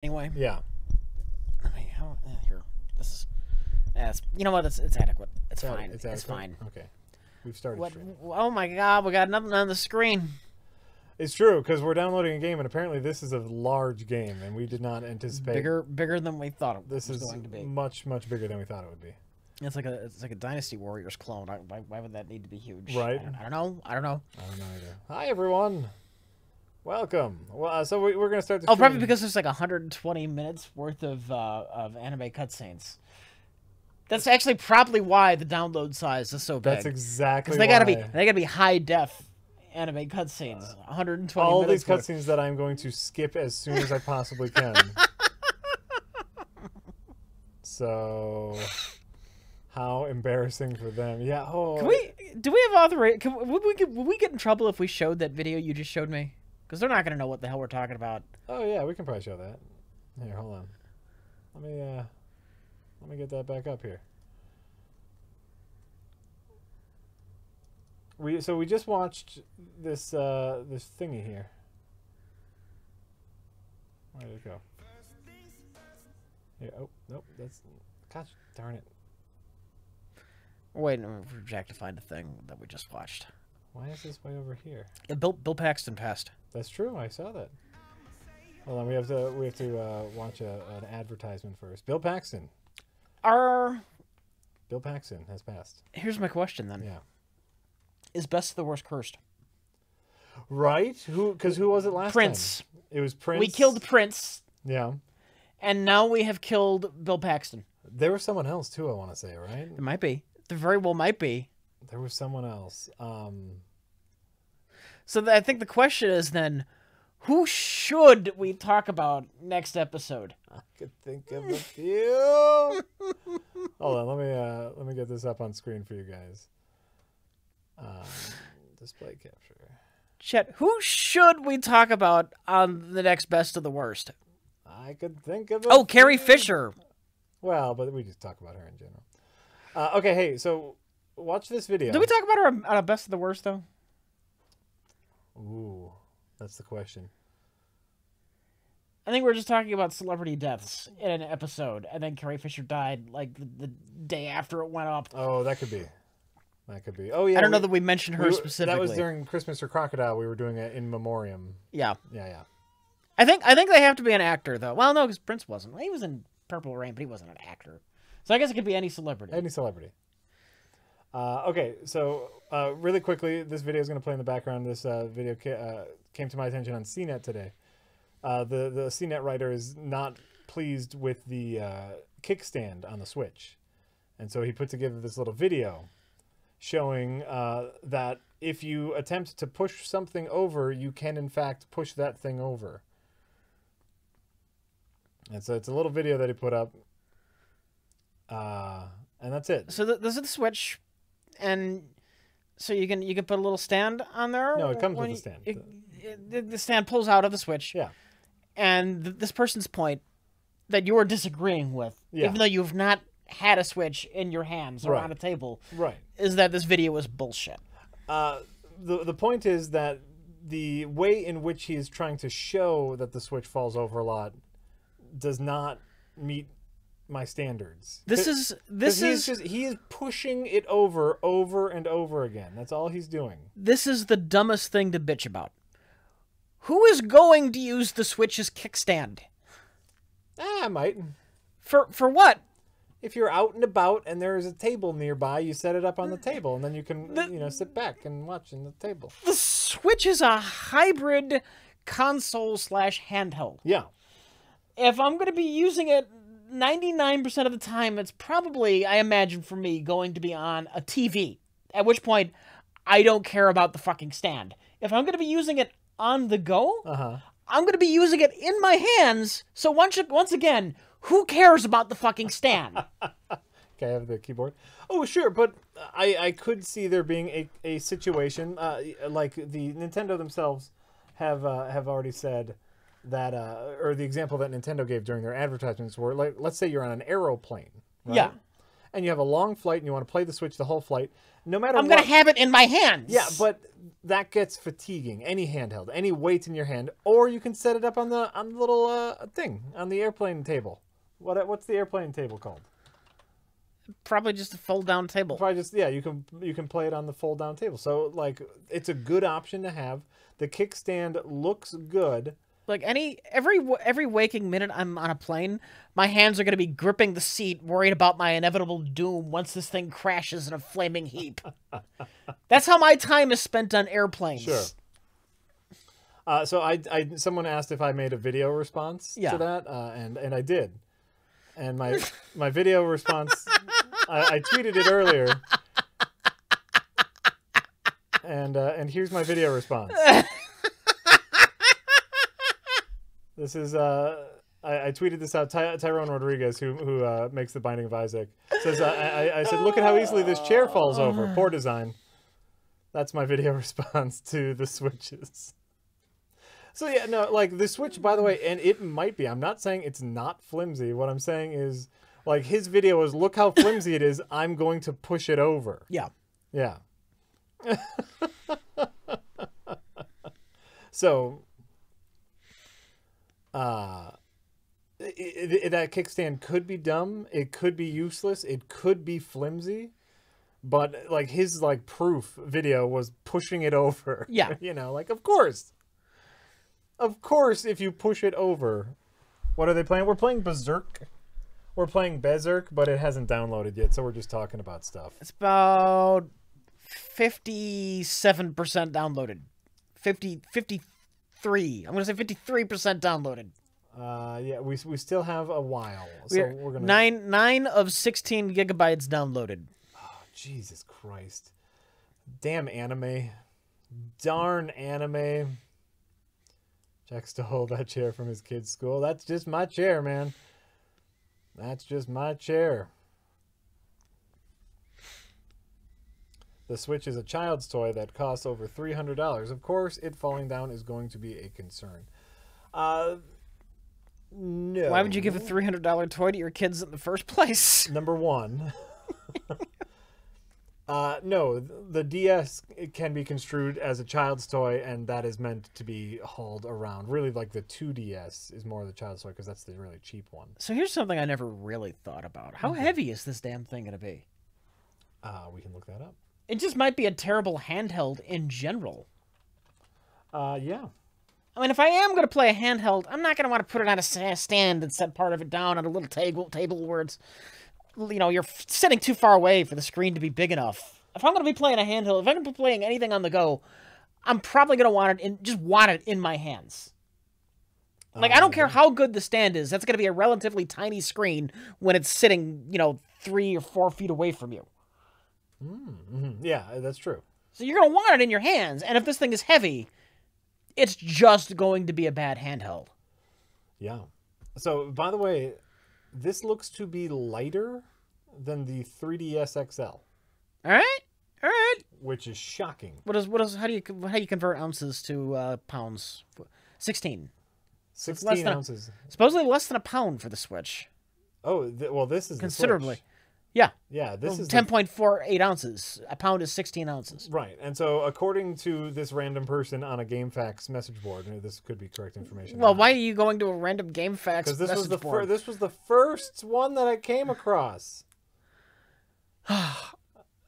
anyway. Yeah. I mean, here, this is, you know what? It's adequate. It's fine. It's fine. Okay. We've started. What? Oh my God, we got nothing on the screen. It's true, because we're downloading a game, and apparently this is a large game, and we did not anticipate. Bigger than we thought it was going to be. Much bigger than we thought it would be. It's like a Dynasty Warriors clone. Why would that need to be huge? Right. I don't know. I don't know either. Hi everyone. Welcome. Well, so we're gonna start. Oh, probably because there's like 120 minutes worth of anime cutscenes. That's actually probably why the download size is so big. That's exactly. Because they gotta be high def anime cutscenes. 120. All minutes these cutscenes that I'm going to skip as soon as I possibly can. So, how embarrassing for them. Yeah. Oh. Do we have authorization? Would we get in trouble if we showed that video you just showed me? Because they're not going to know what the hell we're talking about. Oh yeah, we can probably show that. Here, hold on. Let me get that back up here. So we just watched this this thingy here. Where did it go? Here, oh nope, that's gosh darn it. Wait, no, we're objectifying the thing that we just watched. Why is this way over here? Yeah, Bill Paxton passed. That's true. I saw that. Hold on, we have to watch an advertisement first. Bill Paxton. Bill Paxton has passed. Here's my question then. Yeah. Is Best of the Worst cursed? Right? Because who was it last Prince. time? It was Prince. We killed Prince. Yeah. And now we have killed Bill Paxton. There was someone else too, I want to say, right? It might be. There very well might be. There was someone else. So I think the question is then, who should we talk about next episode? I could think of a few. Hold on, let me get this up on screen for you guys. Display capture. Chet, who should we talk about on the next Best of the Worst? I could think of. Oh, Carrie Fisher. Well, but we just talk about her in general. Okay, hey, so watch this video. Did we talk about her on a Best of the Worst though? Ooh, that's the question. I think we were just talking about celebrity deaths in an episode, and then Carrie Fisher died like the day after it went up. Oh, that could be. That could be. Oh yeah. I don't know that we mentioned her specifically. That was during Christmas or Crocodile. We were doing it in memoriam. Yeah. Yeah. I think they have to be an actor though. Well, no, because Prince wasn't. He was in Purple Rain, but he wasn't an actor. So I guess it could be any celebrity. Any celebrity. Okay, so really quickly, this video is going to play in the background. This video came to my attention on CNET today. The CNET writer is not pleased with the kickstand on the Switch. And so he put together this little video showing that if you attempt to push something over, you can in fact push that thing over. And so it's a little video that he put up. And that's it. So this is the Switch, and so you can put a little stand on there. No, it comes with the stand. The stand pulls out of the Switch. Yeah. And this person's point that you are disagreeing with, even though you've not had a Switch in your hands or on a table, is that this video is bullshit. The point is that the way in which he is trying to show that the Switch falls over a lot does not meet my standards. He is pushing it over and over again. That's all he's doing. This is the dumbest thing to bitch about. Who is going to use the Switch's kickstand? I might. For what? If you're out and about and there is a table nearby, you set it up on the table and then you can sit back and watch on the table. The Switch is a hybrid console/handheld. Yeah. If I'm going to be using it 99% of the time, it's probably, I imagine for me, going to be on a TV. At which point, I don't care about the fucking stand. If I'm going to be using it on the go, I'm going to be using it in my hands. So once again, who cares about the fucking stand? Okay, I have the keyboard. Oh, sure, but I could see there being a situation like the Nintendo themselves have already said that, or the example that Nintendo gave during their advertisements were, like, let's say you're on an aeroplane, right? Yeah. and you have a long flight and you want to play the Switch the whole flight, no matter I'm going to have it in my hands. Yeah, but that gets fatiguing. Any handheld, any weight in your hand, or you can set it up on the little thing on the airplane table. What's the airplane table called? Probably just a fold-down table. Probably just, yeah, you can play it on the fold-down table. So, like, it's a good option to have. The kickstand looks good. Like every waking minute I'm on a plane, my hands are going to be gripping the seat, worried about my inevitable doom once this thing crashes in a flaming heap. That's how my time is spent on airplanes. Sure. So someone asked if I made a video response to that, and I did. And my video response, I tweeted it earlier. And here's my video response. This is I tweeted this out. Tyrone Rodriguez, who makes the Binding of Isaac, says I said, look at how easily this chair falls over. Poor design. That's my video response to the Switches. So yeah, no, like the Switch, by the way, and it might be. I'm not saying it's not flimsy. What I'm saying is, like, his video is, look how flimsy it is. I'm going to push it over. Yeah. Yeah. So, that kickstand could be dumb. It could be useless. It could be flimsy. But, like, his, like, proof video was pushing it over. Yeah. You know, like, of course. Of course, if you push it over. What are they playing? We're playing Berserk. We're playing Berserk, but it hasn't downloaded yet, so we're just talking about stuff. It's about 57% downloaded. 53. I'm going to say 53% downloaded. Yeah, we still have a while. So we're gonna 9 of 16 gigabytes downloaded. Oh, Jesus Christ. Damn anime. Darn anime. Jack stole that chair from his kid's school. That's just my chair, man. That's just my chair. The Switch is a child's toy that costs over $300. Of course, it falling down is going to be a concern. No. Why would you give a $300 toy to your kids in the first place? Number one. No, the DS can be construed as a child's toy, and that is meant to be hauled around. Really, like the 2DS is more the child's toy because that's the really cheap one. So here's something I never really thought about. How heavy is this damn thing going to be? We can look that up. It just might be a terrible handheld in general. Yeah. I mean, if I am going to play a handheld, I'm not going to want to put it on a stand and set part of it down on a little table where it's, you know, you're sitting too far away for the screen to be big enough. If I'm going to be playing a handheld, if I'm going to be playing anything on the go, I'm probably going to want it in my hands. Like, I don't care how good the stand is. That's going to be a relatively tiny screen when it's sitting, you know, 3 or 4 feet away from you. Mm-hmm. Yeah, that's true. So you're going to want it in your hands. And if this thing is heavy, it's just going to be a bad handheld. Yeah. So, by the way, this looks to be lighter than the 3DS XL. All right. All right. Which is shocking. How do you convert ounces to pounds? 16. 16 ounces. Supposedly less than a pound for the Switch. Oh, well, this is considerably. The Switch. Yeah. Yeah, this is 10.48 ounces. A pound is 16 ounces. Right. And so, according to this random person on a GameFAQs message board, this could be correct information. Well, why are you going to a random GameFAQs Because message board? This was the first one that I came across.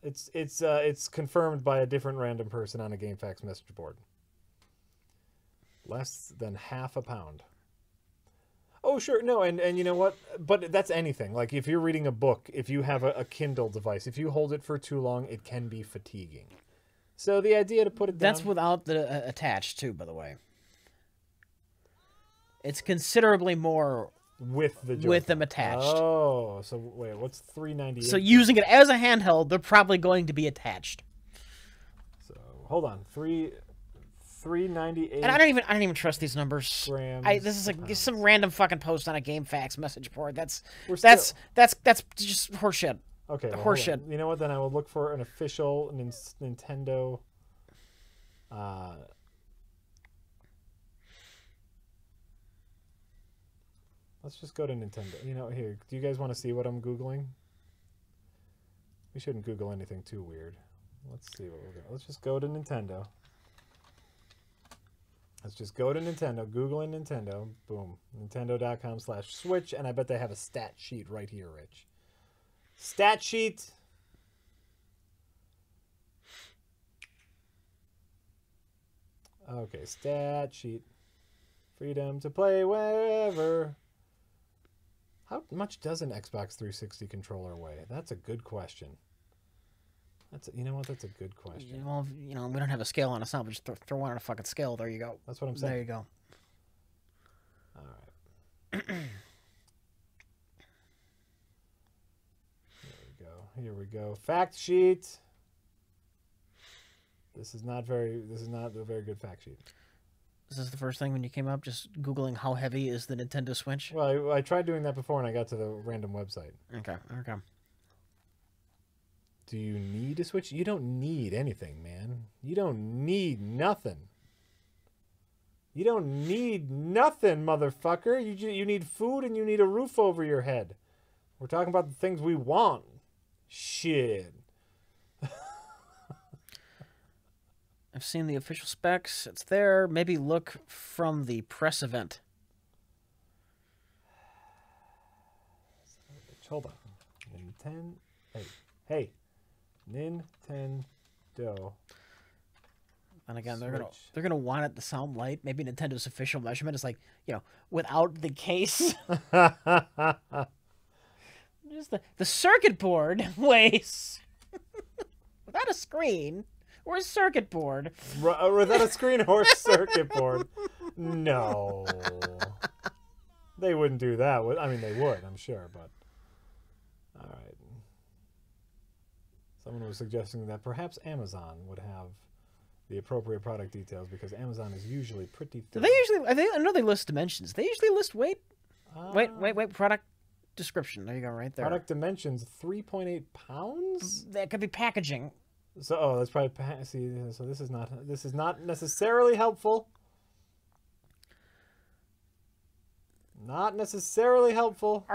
It's confirmed by a different random person on a GameFAQs message board. Less than half a pound. Oh, sure. No, and you know what? But that's anything. Like, if you're reading a book, if you have a Kindle device, if you hold it for too long, it can be fatiguing. So the idea to put it down... That's without the attached, too, by the way. It's considerably more... With them attached. Oh, so wait, what's $398? So using it as a handheld, they're probably going to be attached. So, hold on. $398. And I don't even trust these numbers. Grams this is like some random fucking post on a GameFAQs message board. That's just horseshit. Okay, well, horseshit. You know what? Then I will look for an official Nintendo. Let's just go to Nintendo. You know, here. Do you guys want to see what I'm Googling? We shouldn't Google anything too weird. Let's see what we're going to... Let's just go to Nintendo. Let's just go to Nintendo. Google in Nintendo. Boom. Nintendo.com/Switch. And I bet they have a stat sheet right here, Rich. Stat sheet. Okay, stat sheet. Freedom to play wherever. How much does an Xbox 360 controller weigh? That's a good question. You know what? That's a good question. Well, we don't have a scale on us now. We just throw one on a fucking scale. There you go. That's what I'm saying. There you go. All right. Here we go. Fact sheet. This is not a very good fact sheet. Is this the first thing when you came up? Just Googling how heavy is the Nintendo Switch? Well, I tried doing that before and I got to the random website. Okay. Do you need a Switch? You don't need anything, man. You don't need nothing. You don't need nothing, motherfucker. You need food and you need a roof over your head. We're talking about the things we want. Shit. I've seen the official specs. It's there. Maybe look from the press event. Hold on. Hey. Nintendo. And again, they're gonna want it to sound light. Maybe Nintendo's official measurement is like, without the case. Just the circuit board weighs without a screen or a circuit board. Without a screen or a circuit board. No. They wouldn't do that. I mean, they would, I'm sure, but all right. Someone was suggesting that perhaps Amazon would have the appropriate product details because Amazon is usually pretty thorough. Do they usually? I know they list dimensions. They usually list weight. Wait. Product description. There you go, right there. Product dimensions: 3.8 pounds. That could be packaging. So, that's probably So this is not necessarily helpful. Not necessarily helpful.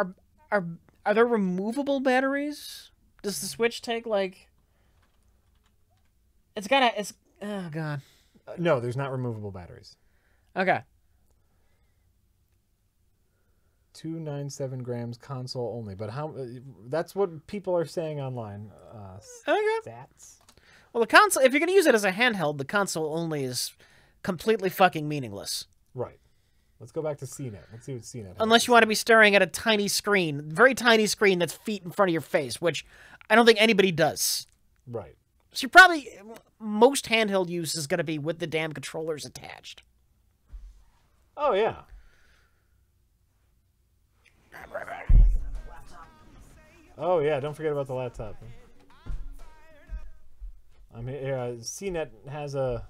Are there removable batteries? Does the Switch take like? It's oh god. No, there's not removable batteries. Okay. 297 grams console only, but how? That's what people are saying online. Okay. Stats. Well, the console. If you're gonna use it as a handheld, the console only is completely fucking meaningless. Right. Let's go back to CNET. Let's see what CNET has. Unless you want to be staring at a tiny screen, very tiny screen that's feet in front of your face, which I don't think anybody does. Right. So you're probably, most handheld use is going to be with the damn controllers attached. Oh, yeah. Oh, yeah, don't forget about the laptop. I mean, CNET has a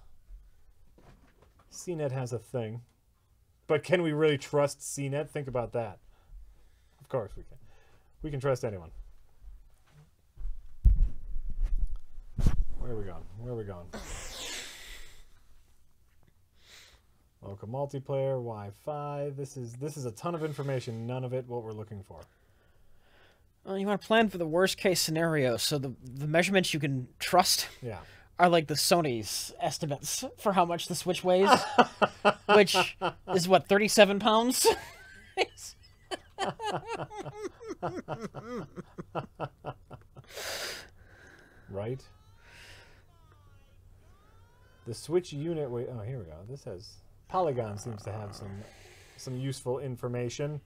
thing. But can we really trust CNET? Think about that. Of course we can. We can trust anyone. Where are we going? Local multiplayer, Wi-Fi. This is a ton of information. None of it what we're looking for. Well, you want to plan for the worst case scenario. So the measurements you can trust. Yeah. Are like the Sony's estimates for how much the Switch weighs, which is what, 37 pounds? Right? The Switch unit weight. Oh, here we go. This has Polygon seems to have some useful information.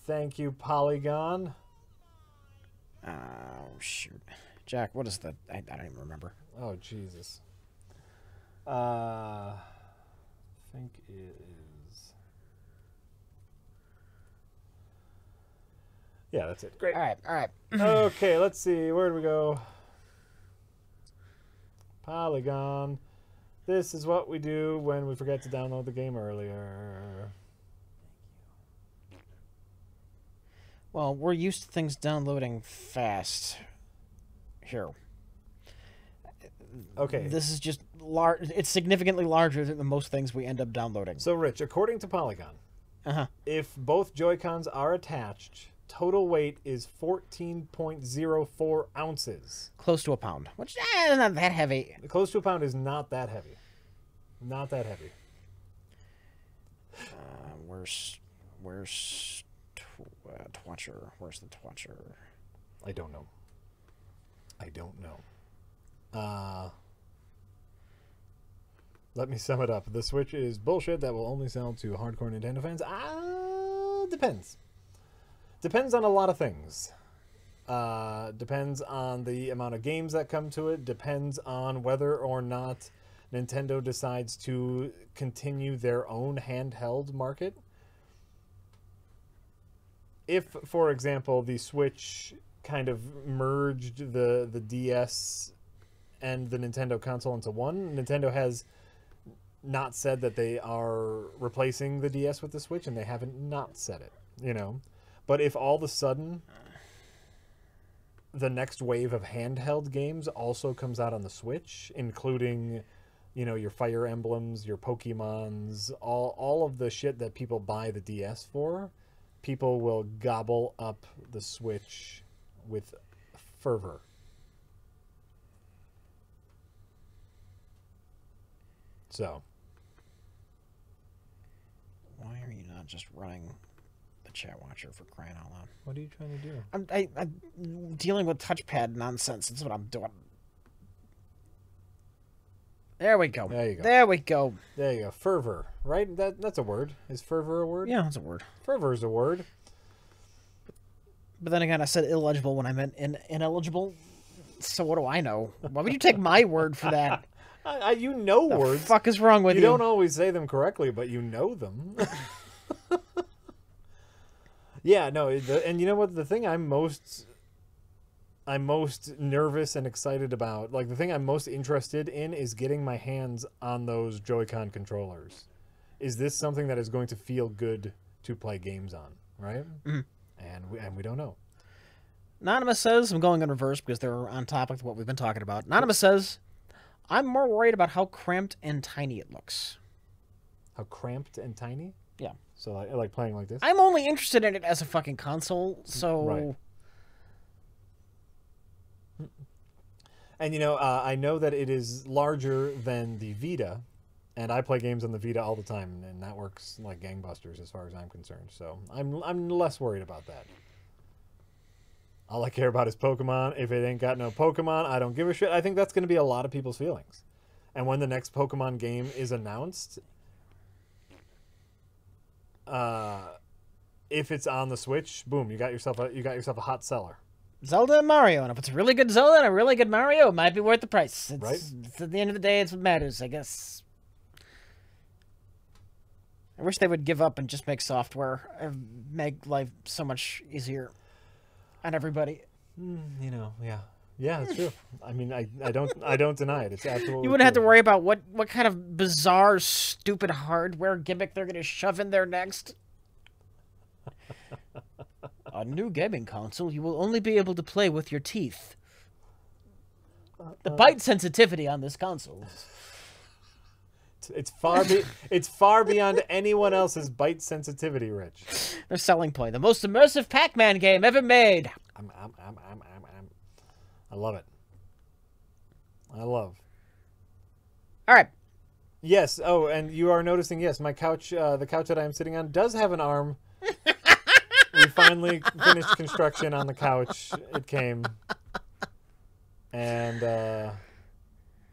Thank you, Polygon. Oh shoot. Jack, what is that? I don't even remember. Oh, Jesus. I think it is... Yeah, that's it. Great. All right. Okay, let's see. Where do we go? Polygon. This is what we do when we forget to download the game earlier. Well, we're used to things downloading fast. Here. Okay. This is just large. It's significantly larger than most things we end up downloading. So, Rich, according to Polygon, if both Joy-Cons are attached, Total weight is 14.04 ounces. Close to a pound, which not that heavy. Close to a pound is not that heavy. Not that heavy. Where's Twatcher? Where's the Twatcher? I don't know. I don't know. Let me sum it up. The Switch is bullshit that will only sell to hardcore Nintendo fans. Depends. Depends on a lot of things. Depends on the amount of games that come to it. Depends on whether or not Nintendo decides to continue their own handheld market. If, for example, the Switch kind of merged the DS and the Nintendo console into one, Nintendo has not said that they are replacing the DS with the Switch, and they haven't not said it, you know. But if all of a sudden the next wave of handheld games also comes out on the Switch, including, you know, your Fire Emblems, your Pokemons, all of the shit that people buy the DS for, people will gobble up the Switch with fervor. So, why are you not just running the chat watcher, for crying out loud? what are you trying to do? I'm dealing with touchpad nonsense. That's what I'm doing. There we go. There you go. There we go. There you go. Fervor, right? That's a word. Is fervor a word? Yeah, that's a word. Fervor is a word. But then again, I said illegible when I meant ineligible. So what do I know? Why would you take my word for that? You know The words. fuck is wrong with you? You don't always say them correctly, but you know them. Yeah, no, and you know what? The thing I'm most nervous and excited about, like the thing I'm most interested in, is getting my hands on those Joy-Con controllers. Is this something that is going to feel good to play games on, right? Mm-hmm. And we don't know. Anonymous says, I'm going in reverse because they're on topic with what we've been talking about. Anonymous says, I'm more worried about how cramped and tiny it looks. How cramped and tiny? Yeah. So like playing like this? I'm only interested in it as a fucking console, so... Right. And, you know, I know that it is larger than the Vita, and I play games on the Vita all the time, and that works like gangbusters as far as I'm concerned. So I'm less worried about that. All I care about is Pokemon. If it ain't got no Pokemon, I don't give a shit. I think that's going to be a lot of people's feelings. And when the next Pokemon game is announced, if it's on the Switch, boom, you got yourself a hot seller. Zelda and Mario, and if it's a really good Zelda and a really good Mario, it might be worth the price. It's, Right. It's, at the end of the day, it's what matters, I guess. I wish they would give up and just make software and make life so much easier on everybody. You know, yeah, that's true. I mean, I don't deny it. It's absolutely. You wouldn't have to true. worry about what kind of bizarre, stupid hardware gimmick they're going to shove in there next. A new gaming console you will only be able to play with your teeth. The bite sensitivity on this console. It's far beyond anyone else's bite sensitivity, Rich. Their selling point. The most immersive Pac-Man game ever made. I love it. I love. All right. Yes. Oh, and you are noticing, yes, my couch, the couch that I am sitting on does have an arm. We finally finished construction on the couch. It came. And,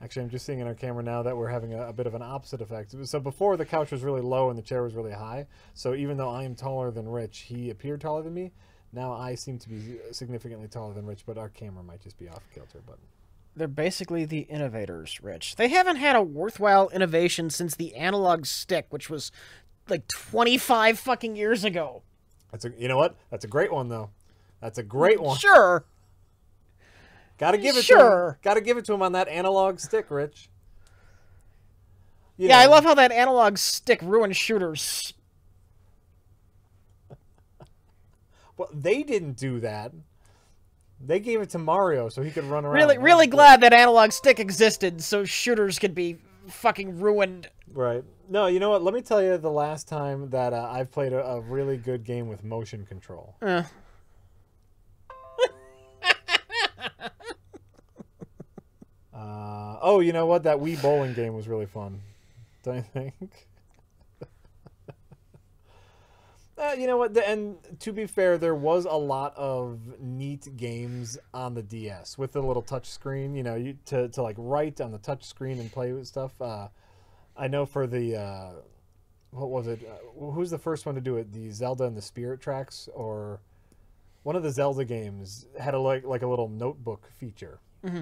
actually, I'm just seeing in our camera now that we're having a bit of an opposite effect. So before, the couch was really low and the chair was really high. So even though I am taller than Rich, he appeared taller than me. Now I seem to be significantly taller than Rich, but our camera might just be off kilter. But They're basically the innovators, Rich. They haven't had a worthwhile innovation since the analog stick, which was like 25 fucking years ago. you know what? That's a great one, though. That's a great one. Sure. Gotta give it to him. Gotta give it to him on that analog stick, Rich. I love how that analog stick ruined shooters. Well, they didn't do that. They gave it to Mario so he could run around. Really glad that analog stick existed so shooters could be fucking ruined. Right. No, you know what? Let me tell you the last time that I've played a really good game with motion control. Oh, you know what? That Wii bowling game was really fun. Don't you think? You know what? And to be fair, there was a lot of neat games on the DS with the little touch screen. You know, you to like write on the touch screen and play with stuff. I know for the what was it? Who's the first one to do it? The Zelda and the Spirit Tracks, or one of the Zelda games had a like a little notebook feature. Mm-hmm.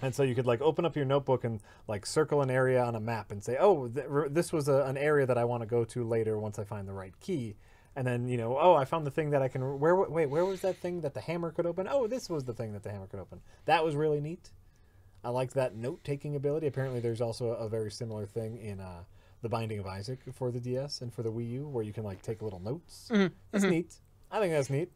And so you could like open up your notebook and like circle an area on a map and say, oh, this was an area that I want to go to later once I find the right key. And then, you know, oh, I found the thing that I can... where was that thing that the hammer could open? Oh, this was the thing that the hammer could open. That was really neat. I liked that note-taking ability. Apparently there's also a very similar thing in The Binding of Isaac for the DS and for the Wii U, where you can like take little notes. Mm-hmm. That's neat. I think that's neat.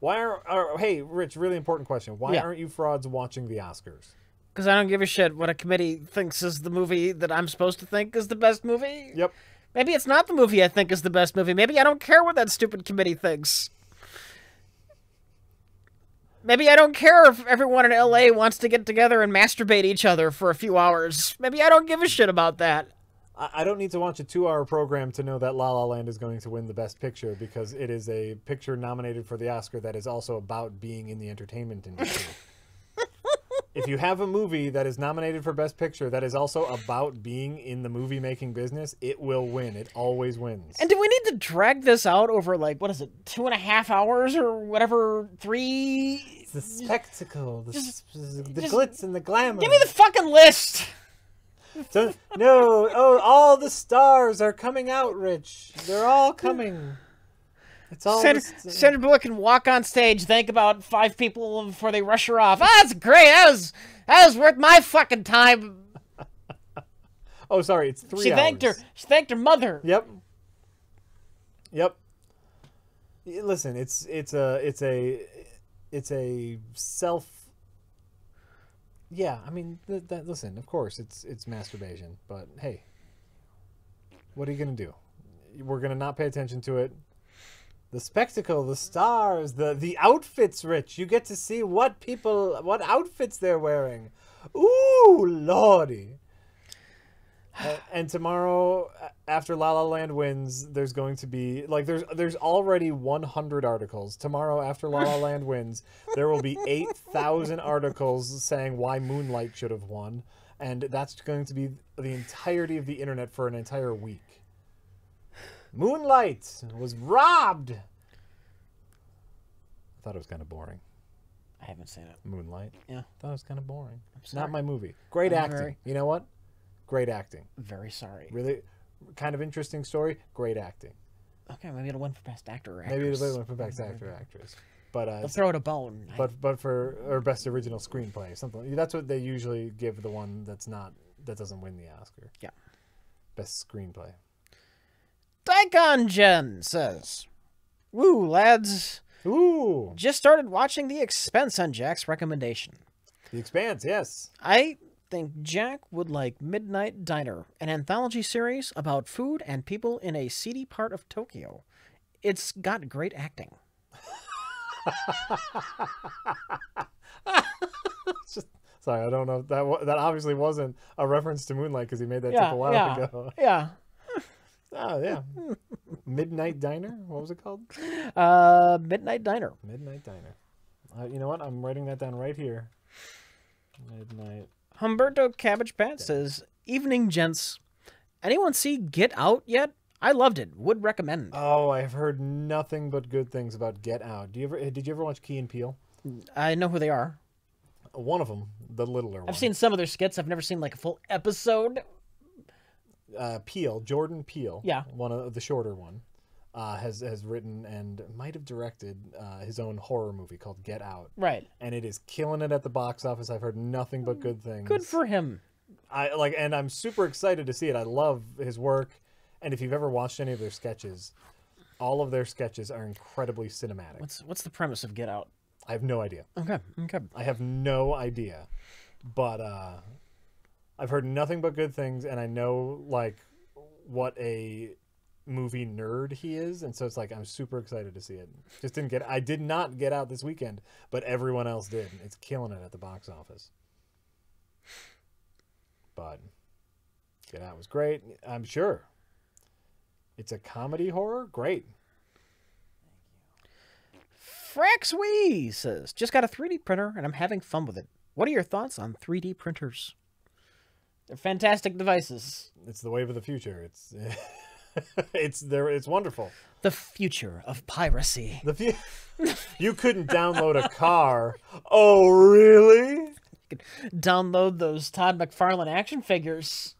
Why hey, Rich, really important question. Why aren't you frauds watching the Oscars? Because I don't give a shit what a committee thinks is the movie that I'm supposed to think is the best movie. Yep. Maybe it's not the movie I think is the best movie. Maybe I don't care what that stupid committee thinks. Maybe I don't care if everyone in LA wants to get together and masturbate each other for a few hours. Maybe I don't give a shit about that. I don't need to watch a 2-hour program to know that La La Land is going to win the Best Picture, because it is a picture nominated for the Oscar that is also about being in the entertainment industry. If you have a movie that is nominated for Best Picture that is also about being in the movie-making business, it will win. It always wins. And do we need to drag this out over, like, what is it, 2.5 hours or whatever, 3? It's the spectacle, the glitz and the glamour. Give me the fucking list! So, no, oh, all the stars are coming out, Rich. They're all coming. It's all Sandra Bullock can walk on stage, thank about 5 people before they rush her off. Ah, that's great. That was worth my fucking time. Oh, sorry, it's 3 hours. She thanked her mother. Yep. Listen, it's a self. Yeah, I mean, listen. Of course, it's masturbation, but hey, what are you gonna do? We're gonna not pay attention to it. The spectacle, the stars, the outfits, Rich. You get to see what outfits they're wearing. Ooh, lordy. And tomorrow, after La La Land wins, there's going to be, like, there's already 100 articles. Tomorrow, after La La Land wins, there will be 8,000 articles saying why Moonlight should have won. And that's going to be the entirety of the internet for an entire week. Moonlight was robbed. I thought it was kind of boring. I haven't seen it. Moonlight? Yeah. I thought it was kind of boring. I'm sorry. Not my movie. Great acting. You know what? Great acting. Very sorry. Really kind of interesting story. Great acting. Okay, maybe it'll win for Best Actor or Actress. Maybe it'll win for Best Actor or Actress. But they'll throw it a bone. But for or Best Original Screenplay, something. That's what they usually give the one that doesn't win the Oscar. Yeah. Best Screenplay. Daikon Jen says, "Woo, lads. Ooh. Just started watching The Expanse on Jack's recommendation. The Expanse, yes. I think Jack would like Midnight Diner, an anthology series about food and people in a seedy part of Tokyo. It's got great acting." Sorry, I don't know. That obviously wasn't a reference to Moonlight, because he made that joke a while ago. Yeah. Oh, yeah. Midnight Diner? What was it called? Midnight Diner. Midnight Diner. You know what? I'm writing that down right here. Midnight. Humberto Cabbage Pat says, "Evening, gents. Anyone see Get Out yet? I loved it. Would recommend." Oh, I've heard nothing but good things about Get Out. Did you ever watch Key and Peele? I know who they are. One of them, the littler one. I've seen some of their skits. I've never seen like a full episode. Jordan Peele, yeah, one of the shorter one, has written and might have directed his own horror movie called Get Out. Right. And it is killing it at the box office. I've heard nothing but good things. Good for him. And I'm super excited to see it. I love his work, and if you've ever watched any of their sketches, all of their sketches are incredibly cinematic. What's the premise of Get Out? I have no idea. Okay. I have no idea, but I've heard nothing but good things, and I know like what a movie nerd he is, and so it's like I'm super excited to see it. I did not get out this weekend, but everyone else did. It's killing it at the box office. but Get Out was great. I'm sure. It's a comedy horror? Great. Fraxwee says, just got a 3D printer and I'm having fun with it. What are your thoughts on 3D printers? They're fantastic devices. It's the wave of the future. It's it's wonderful. The future of piracy. You couldn't download a car. Oh, really? You could download those Todd McFarlane action figures.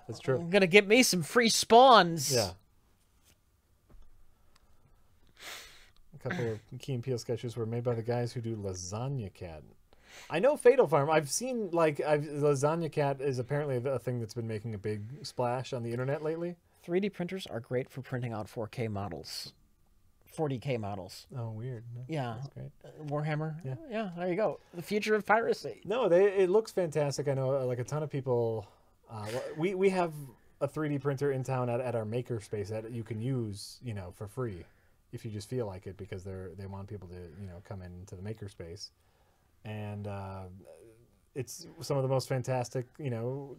That's true. I'm gonna get me some free spawns. Yeah. A couple of Key and Peele sketches were made by the guys who do Lasagna Cat. I know Fatal Farm. I've seen, Lasagna Cat is apparently a thing that's been making a big splash on the internet lately. 3D printers are great for printing out 4K models. 40K models. Oh, weird. No, yeah. That's great. Warhammer. Yeah. Yeah, there you go. The future of piracy. No, it looks fantastic. I know, like, a ton of people... we have a 3D printer in town at our makerspace that you can use, for free if you just feel like it, because they want people to, come into the makerspace. And it's some of the most fantastic,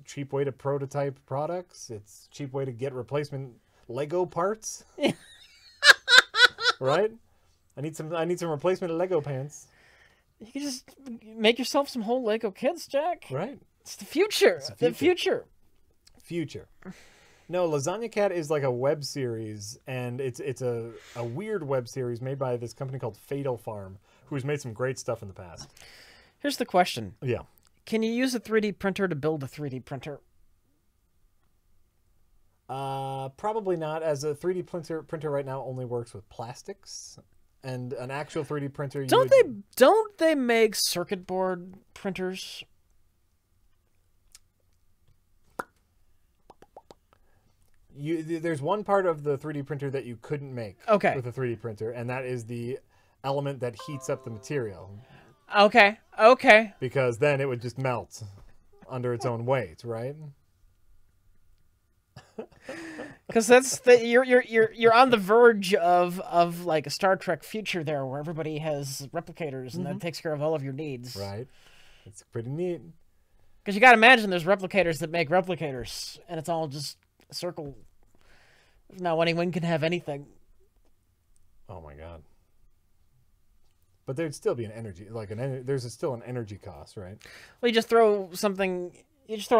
cheap way to prototype products. It's a cheap way to get replacement Lego parts. Right? I need some replacement Lego pants. You can just make yourself some whole Lego kits, Jack. Right. It's the future. It's the future. Future. No, Lasagna Cat is like a web series, and it's a weird web series made by this company called Fatal Farm, who's made some great stuff in the past. Here's the question. Yeah. Can you use a 3D printer to build a 3D printer? Probably not, as a 3D printer right now only works with plastics, and an actual 3D printer... Don't they make circuit board printers? There's one part of the 3D printer that you couldn't make with a 3D printer, and that is the element that heats up the material. Okay. Because then it would just melt under its own weight, right? Because you're on the verge of like a Star Trek future there, where everybody has replicators and that takes care of all of your needs. Right. It's pretty neat. Because you got to imagine there's replicators that make replicators, and it's all just a circle. Now anyone can have anything. Oh my god. But there'd still be an energy, there's still an energy cost, right? Well, you just throw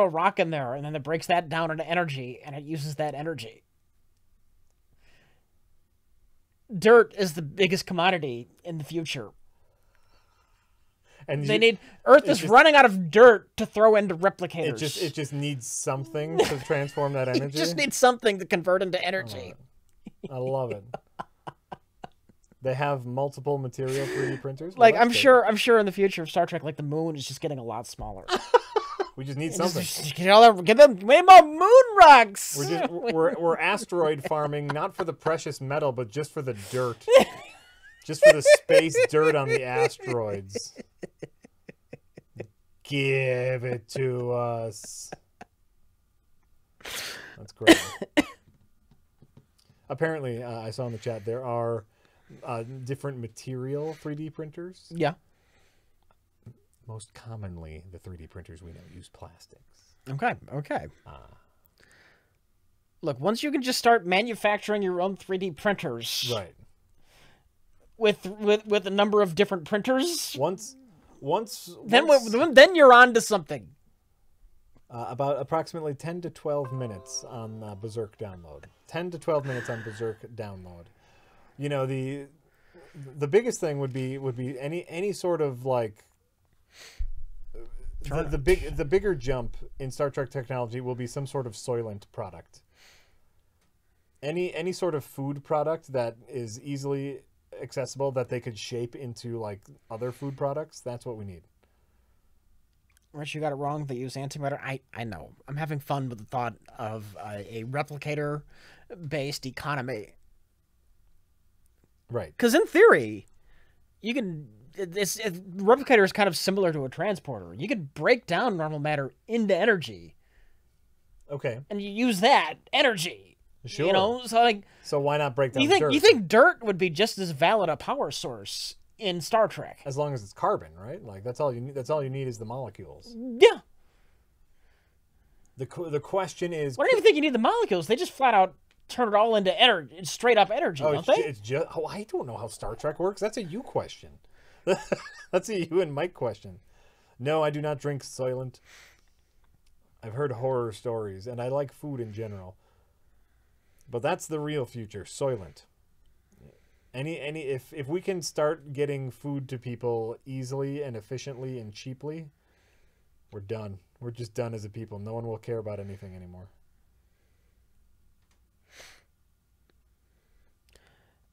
a rock in there, and then it breaks that down into energy, and it uses that energy. Dirt is the biggest commodity in the future. And Earth is running out of dirt to throw into replicators. It just needs something to transform that energy. It just needs something to convert into energy. I love it. They have multiple material 3D printers. Well, I'm sure in the future of Star Trek, the moon is just getting a lot smaller. We just need something. Get them way more moon rocks. We're asteroid farming, not for the precious metal, but just for the dirt. Just for the space dirt on the asteroids. Give it to us. That's great. Apparently, I saw in the chat there are different material 3D printers. Yeah. Most commonly, the 3D printers we know use plastics. Okay. Look, once you can just start manufacturing your own 3D printers, right? With a number of different printers, then you're on to something. About approximately 10 to 12 minutes on Berserk download. 10 to 12 minutes on Berserk download. The biggest thing would be any sort of the bigger jump in Star Trek technology will be some sort of Soylent product. Any sort of food product that is easily accessible that they could shape into other food products. That's what we need. Rich, you got it wrong. They use antimatter. I know. I'm having fun with the thought of a replicator-based economy. Right. Because in theory, you can. Replicator is kind of similar to a transporter. You could break down normal matter into energy. Okay. And you use that energy. Sure. So why not break down dirt? You think dirt would be just as valid a power source in Star Trek. As long as it's carbon, right? Like that's all you need. That's all you need is the molecules. Yeah. The question is, Well, I don't even think you need the molecules. They just flat out turn it all into energy, straight up energy, don't they? It's just. Oh, I don't know how Star Trek works. That's a you question. That's a you and Mike question. No, I do not drink Soylent. I've heard horror stories, and I like food in general. But that's the real future, Soylent. If we can start getting food to people easily and efficiently and cheaply, we're done. We're just done as a people. No one will care about anything anymore.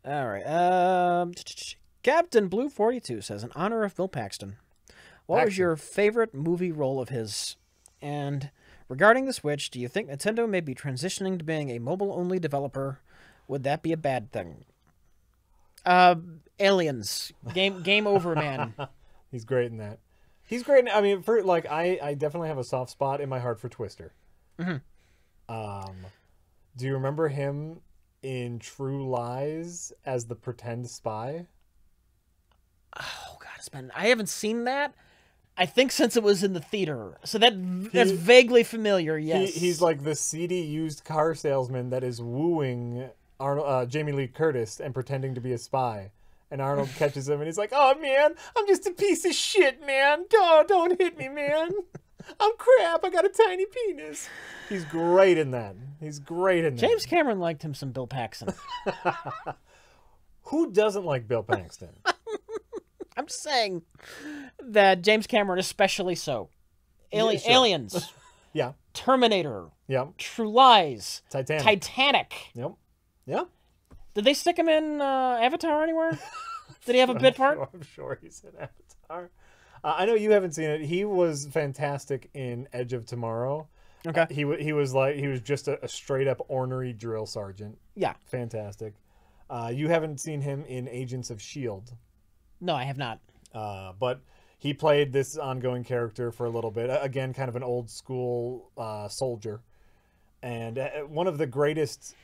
All right. Captain Blue 42 says, in honor of Bill Paxton, what was your favorite movie role of his? And regarding the Switch, do you think Nintendo may be transitioning to being a mobile-only developer? Would that be a bad thing? Aliens. Game over, man. He's great in that. He's great. I mean, for like, I definitely have a soft spot in my heart for Twister. Mm-hmm. Do you remember him in True Lies as the pretend spy? Oh God, I haven't seen that. I think since it was in the theater, so that's vaguely familiar. Yes, he's like the seedy used car salesman that is wooing Jamie Lee Curtis and pretending to be a spy. And Arnold catches him and he's like, "Oh man, I'm just a piece of shit, man. Don't hit me, man. I'm crap. I got a tiny penis." He's great in that. He's great in that. James Cameron liked him some Bill Paxton. Who doesn't like Bill Paxton? I'm saying that James Cameron especially so. Yeah, sure. Aliens. Yeah. Terminator. Yep. True Lies. Titanic. Yep. Yep. Did they stick him in Avatar anywhere? Did he have a bit part? I'm sure he's in Avatar. I know you haven't seen it. He was fantastic in Edge of Tomorrow. Okay. He was just a straight up ornery drill sergeant. Yeah. Fantastic. You haven't seen him in Agents of S.H.I.E.L.D. No, I have not. But he played this ongoing character for a little bit. Again, kind of an old school soldier. And one of the greatest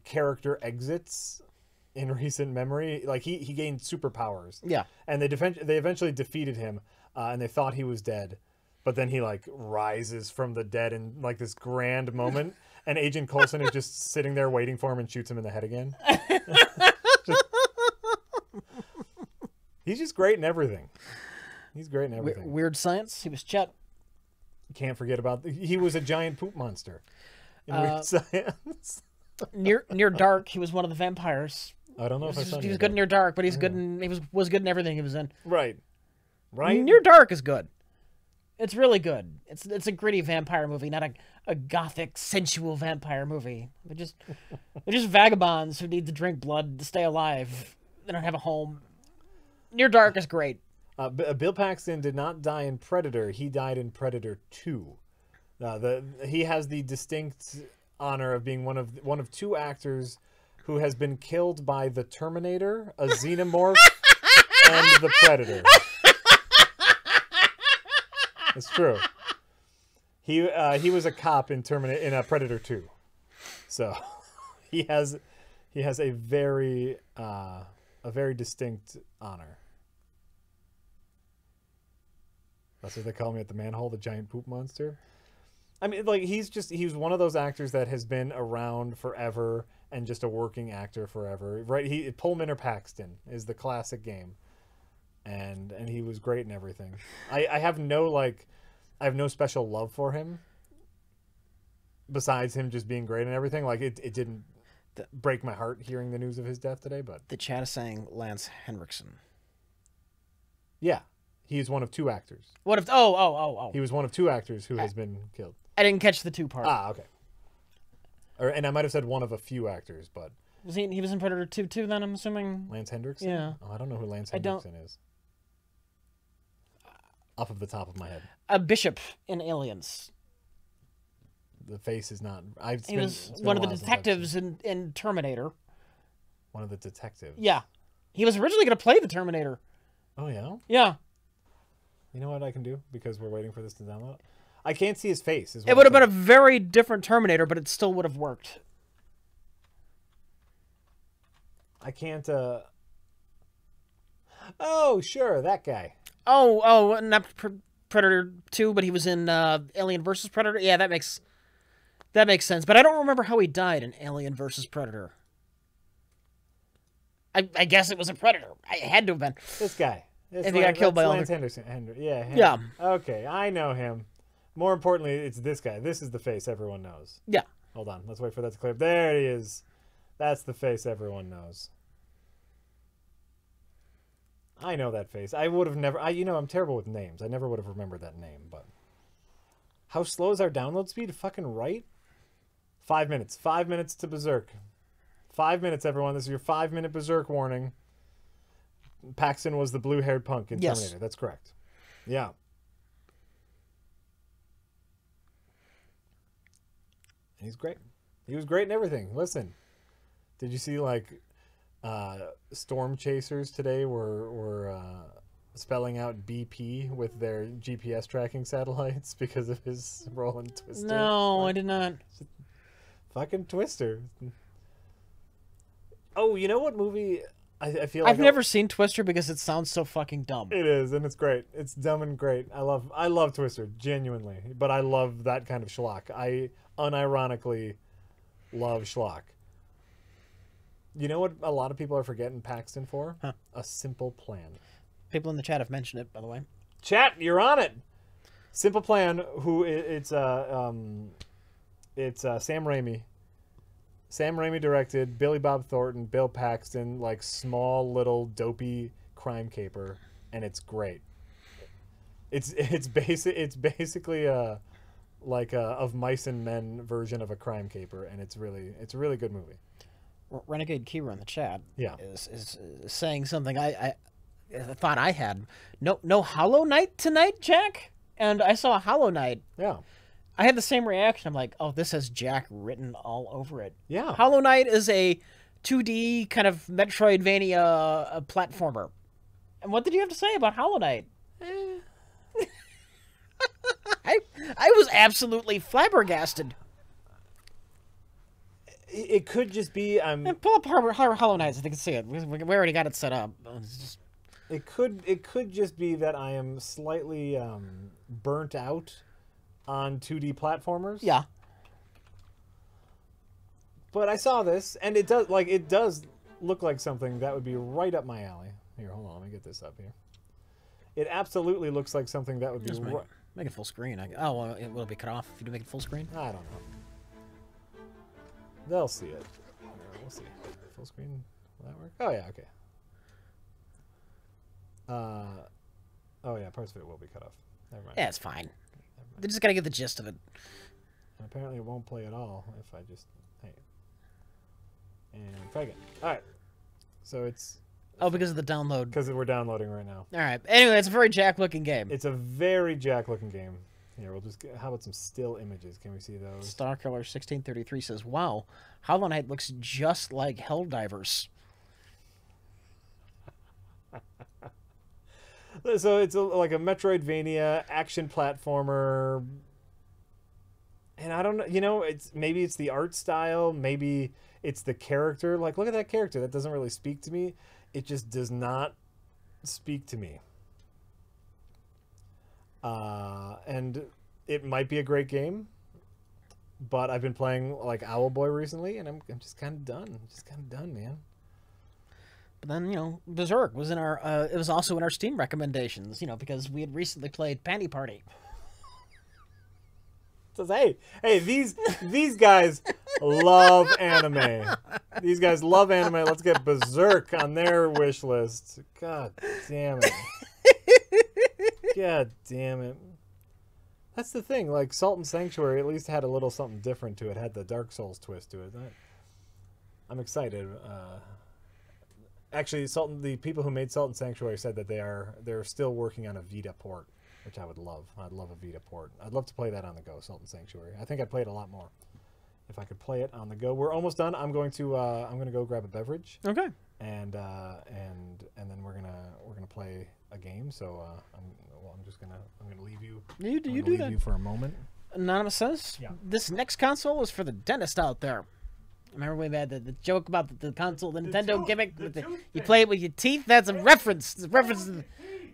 character exits in recent memory. Like he gained superpowers. Yeah. And they eventually defeated him, and they thought he was dead. But then he like rises from the dead in like this grand moment, and Agent Coulson is just sitting there waiting for him and shoots him in the head again. He's just great in everything. He's great in everything. Weird Science. He was Chet. Can't forget about he was a giant poop monster in Weird Science. Near Dark. He was one of the vampires. I don't know if I saw. He was good in Near Dark, but he's good in he was good in everything he was in. Right. Near Dark is good. It's really good. It's a gritty vampire movie, not a gothic sensual vampire movie. They're just vagabonds who need to drink blood to stay alive. They don't have a home. Near Dark is great. Bill Paxton did not die in Predator. He died in Predator 2. He has the distinct honor of being one of two actors who has been killed by the Terminator, a Xenomorph, and the Predator. It's true. He was a cop in Predator 2, so he has a very distinct honor. That's what they call me at the manhole, the giant poop monster. I mean, like he's one of those actors that has been around forever and just a working actor forever, right? Pullman or Paxton is the classic game. And he was great in everything. I have no special love for him besides him just being great in everything. Like it didn't break my heart hearing the news of his death today, but the chat is saying Lance Henriksen. Yeah, he is one of two actors. What if? Oh! He was one of two actors who has been killed. I didn't catch the two part. Ah, okay. And I might have said one of a few actors, but he was in Predator 2 too? Then I'm assuming. Lance Henriksen. Yeah. Oh, I don't know who Lance Henriksen is. Off of the top of my head. A bishop in Aliens. The face is not. He was one of the detectives in Terminator. One of the detectives? Yeah. He was originally going to play the Terminator. Oh, yeah? Yeah. You know what I can do? Because we're waiting for this to download? I can't see his face. It would have been a very different Terminator, but it still would have worked. I can't, Oh, sure, that guy. Oh, not Predator 2, but he was in Alien versus Predator. Yeah, that makes sense. But I don't remember how he died in Alien versus Predator. I guess it was a Predator. I had to have been. This guy. If he got killed by Lance Henderson. Yeah. Yeah. Okay, I know him. More importantly, it's this guy. This is the face everyone knows. Yeah. Hold on. Let's wait for that to clear up. There he is. That's the face everyone knows. I know that face. I would have never... I'm terrible with names. I never would have remembered that name, but... How slow is our download speed? Fucking right? 5 minutes. 5 minutes to Berserk. 5 minutes, everyone. This is your 5-minute Berserk warning. Paxton was the blue-haired punk in Terminator. That's correct. Yeah. And he's great. He was great in everything. Listen, did you see, like, storm chasers today were spelling out BP with their GPS tracking satellites because of his role in Twister? No, I did not. Fucking Twister. Oh, you know what movie I feel like I've never seen Twister because it sounds so fucking dumb. It is, and it's great. It's dumb and great. I love Twister, genuinely. But I love that kind of schlock. I unironically love schlock. You know what a lot of people are forgetting Paxton for? Huh. A Simple Plan. People in the chat have mentioned it, by the way. Chat, you're on it. Simple Plan, it's Sam Raimi. Sam Raimi directed, Billy Bob Thornton, Bill Paxton, like small little dopey crime caper, and it's great. It's basically a of Mice and Men version of a crime caper, and it's a really good movie. Renegade Kira in the chat is saying something I thought I had. No Hollow Knight tonight, Jack? And I saw a Hollow Knight. Yeah. I had the same reaction. I'm like, oh, this has Jack written all over it. Yeah. Hollow Knight is a 2D kind of Metroidvania platformer. And what did you have to say about Hollow Knight? I was absolutely flabbergasted. It could just be pull up Hollow Knight so they can see it. We already got it set up. It could just be that I am slightly burnt out on 2D platformers. Yeah. But I saw this, and it does look like something that would be right up my alley. Here, hold on, let me get this up here. It absolutely looks like something that would be make it full screen. Well, it will be cut off if you make it full screen. I don't know. They'll see it. We'll see. Full screen. Will that work? Oh yeah, okay. Oh yeah, parts of it will be cut off. Never mind. Yeah, it's fine. They just gotta get the gist of it. And apparently it won't play at all if I just and try again. All right. So it's because of the download. Because we're downloading right now. All right. Anyway, it's a very Jack-looking game. It's a very Jack-looking game. Here, we'll just how about some still images? Can we see those? Starkiller 1633 says, "Wow, Hollow Knight looks just like Helldivers." So it's like a Metroidvania action platformer, and I don't know. Maybe it's the art style, maybe it's the character. Like, look at that character. That doesn't really speak to me. It just does not speak to me. And it might be a great game, but I've been playing like Owlboy recently, and I'm just kind of done. Just kind of done, man. But then, Berserk was in our, it was also in our Steam recommendations, because we had recently played Panty Party. Says, hey, these guys love anime. These guys love anime. Let's get Berserk on their wish list. God damn it. God damn it. That's the thing. Like, Salt and Sanctuary at least had a little something different to it. Had the Dark Souls twist to it. I'm excited. Actually, the people who made Salt and Sanctuary said that they're still working on a Vita port, which I would love. I'd love a Vita port. I'd love to play that on the go, Salt and Sanctuary. I think I'd play it a lot more if I could play it on the go. We're almost done. I'm going to go grab a beverage. Okay. And then we're gonna play a game. So I'm gonna leave you. You do that. Leave you for a moment. Anonymous says, This next console is for the dentist out there. Remember we had the joke about the console, the Nintendo gimmick? You play it with your teeth? That's a reference. It's a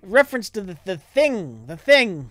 reference to the thing. The thing.